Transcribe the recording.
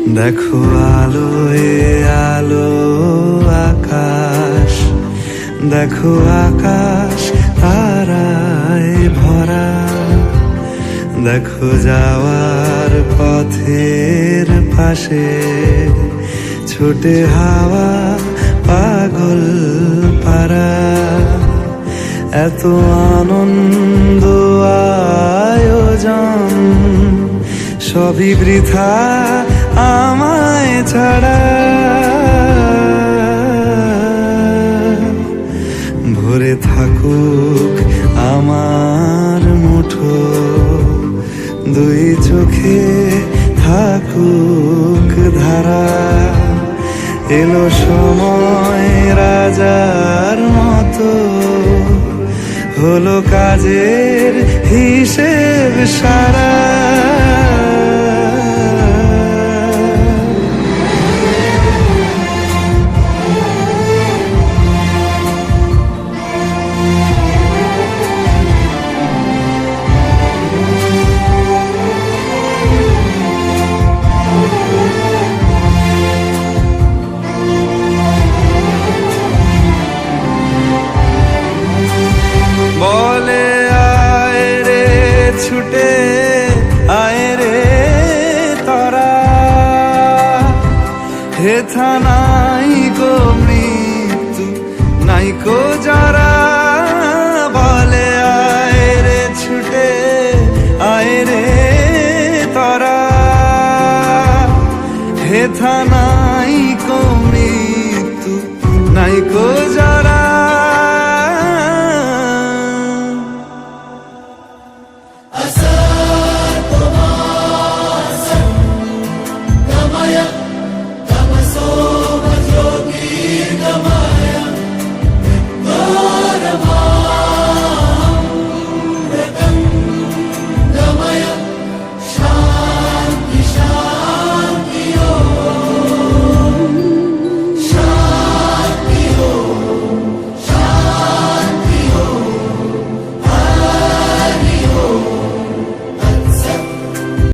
দেখো আলোয় আলো আকাশ, দেখো আকাশ তারায় ভরা, দেখো যাওয়ার পথের পাশে ছোটে হাওয়া পাগল পারা। এত আনন্দ আয়োজন সবই বৃথা আমায় ছাড়া। ভরে থাকুক আমার মুঠো, দুই চোখে থাকুক ধারা। এলো সময় রাজার মতো, হলো কাজের হিসেব সারা। বলে আয় রে ছুটে আয় রে তোরা, হেথা নাই গো মৃত্যু নাই কো যারা। বলে আয় রে ছুটে আয় রে তোরা, হেথা নাই কো মৃত্যু নাই কো যারা।